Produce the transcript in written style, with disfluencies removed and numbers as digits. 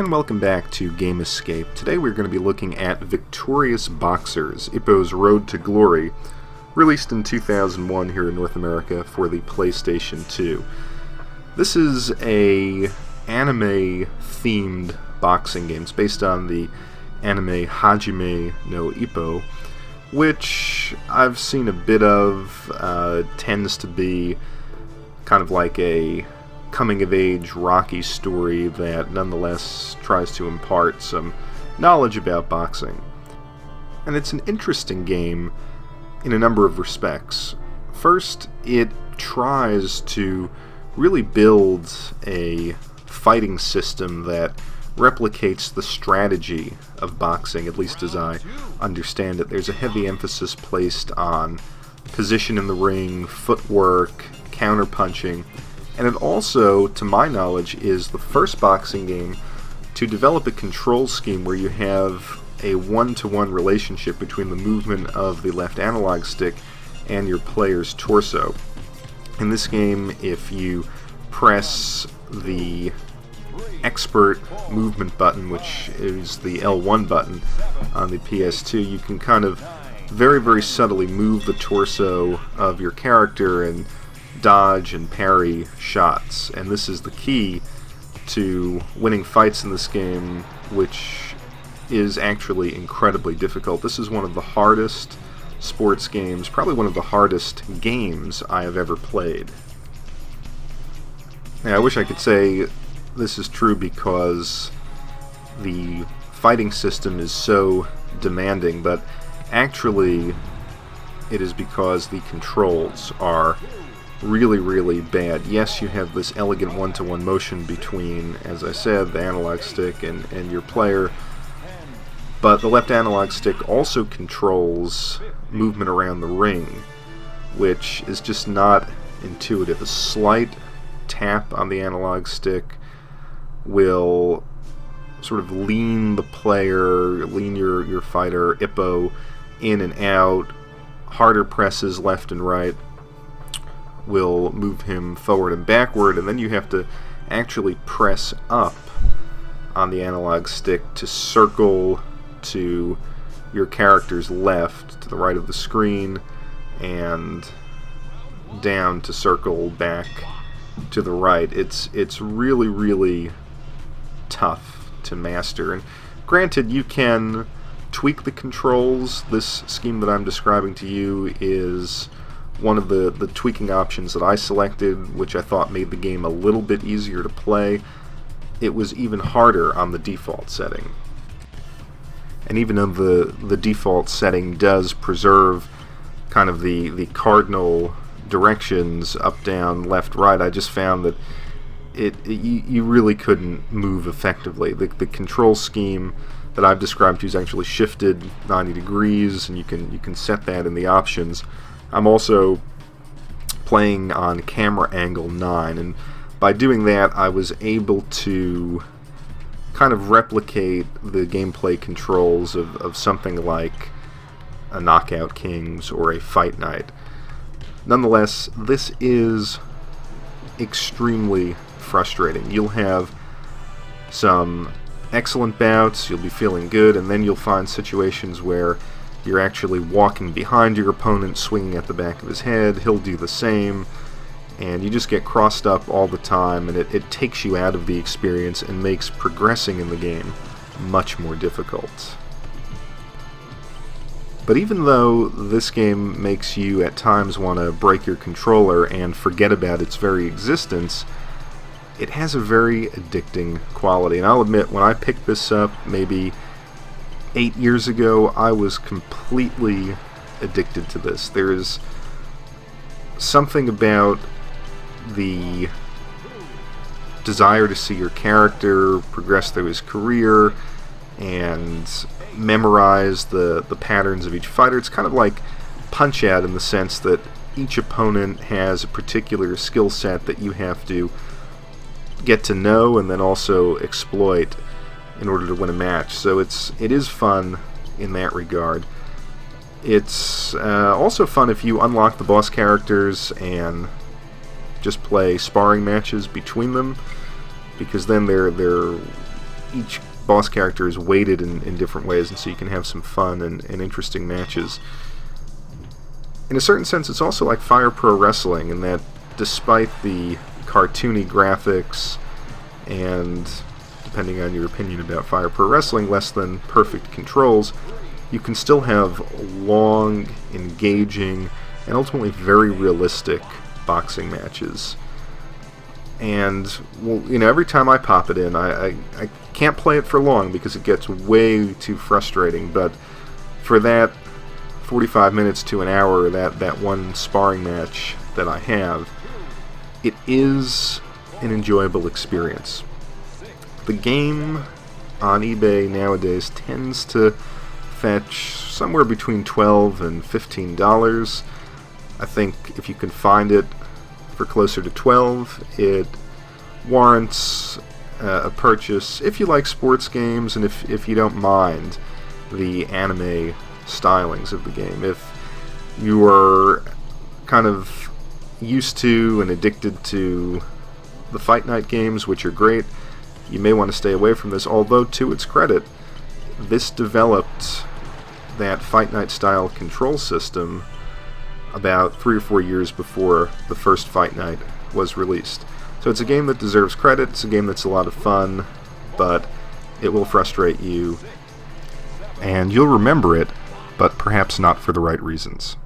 And welcome back to Game Escape. Today we're going to be looking at Victorious Boxers, Ippo's Road to Glory, released in 2001 here in North America for the PlayStation 2. This is a anime-themed boxing game. It's based on the anime Hajime no Ippo, which I've seen a bit of. Tends to be kind of like a coming-of-age Rocky story that nonetheless tries to impart some knowledge about boxing. And it's an interesting game in a number of respects. First, it tries to really build a fighting system that replicates the strategy of boxing, at least as I understand it. There's a heavy emphasis placed on position in the ring, footwork, counter-punching, and it also, to my knowledge, is the first boxing game to develop a control scheme where you have a one-to-one relationship between the movement of the left analog stick and your player's torso. In this game, if you press the expert movement button, which is the L1 button on the PS2, you can kind of very subtly move the torso of your character and dodge and parry shots. And this is the key to winning fights in this game, which is actually incredibly difficult. This is one of the hardest sports games, probably one of the hardest games I have ever played. Now, I wish I could say this is true because the fighting system is so demanding, but actually it is because the controls are really bad. Yes, you have this elegant one-to-one motion between, as I said, the analog stick and your player, but the left analog stick also controls movement around the ring, which is just not intuitive. A slight tap on the analog stick will sort of lean the player, lean your fighter, Ippo, in and out. Harder presses left and right will move him forward and backward, and then you have to actually press up on the analog stick to circle to your character's left, to the right of the screen, and down to circle back to the right. It's really tough to master. And granted, you can tweak the controls. This scheme that I'm describing to you is one of the tweaking options that I selected, which I thought made the game a little bit easier to play. It was even harder on the default setting. And even though the default setting does preserve kind of the cardinal directions, up, down, left, right, I just found that you really couldn't move effectively. The control scheme that I've described to you is actually shifted 90 degrees, and you can set that in the options. I'm also playing on camera angle 9, and by doing that I was able to kind of replicate the gameplay controls of something like a Knockout Kings or a Fight Night. Nonetheless, this is extremely frustrating. You'll have some excellent bouts, you'll be feeling good, and then you'll find situations where you're actually walking behind your opponent, swinging at the back of his head. He'll do the same, and you just get crossed up all the time, and it takes you out of the experience and makes progressing in the game much more difficult. But even though this game makes you at times want to break your controller and forget about its very existence, it has a very addicting quality. And I'll admit, when I picked this up maybe 8 years ago, I was completely addicted to this. There is something about the desire to see your character progress through his career and memorize the patterns of each fighter. It's kind of like Punch-Out in the sense that each opponent has a particular skill set that you have to get to know and then also exploit in order to win a match. So it is fun in that regard. It's also fun if you unlock the boss characters and just play sparring matches between them, because then they're each boss character is weighted in different ways, and so you can have some fun and interesting matches. In a certain sense, it's also like Fire Pro Wrestling in that despite the cartoony graphics and, depending on your opinion about Fire Pro Wrestling, less than perfect controls, you can still have long, engaging, and ultimately very realistic boxing matches. And, well, you know, every time I pop it in, I can't play it for long because it gets way too frustrating, but for that 45 minutes to an hour, that one sparring match that I have, it is an enjoyable experience. The game on eBay nowadays tends to fetch somewhere between $12 and $15. I think if you can find it for closer to $12, it warrants a purchase if you like sports games and if you don't mind the anime stylings of the game. If you are kind of used to and addicted to the Fight Night games, which are great, you may want to stay away from this, although to its credit, this developed that Fight Night style control system about 3 or 4 years before the first Fight Night was released. So it's a game that deserves credit, it's a game that's a lot of fun, but it will frustrate you, and you'll remember it, but perhaps not for the right reasons.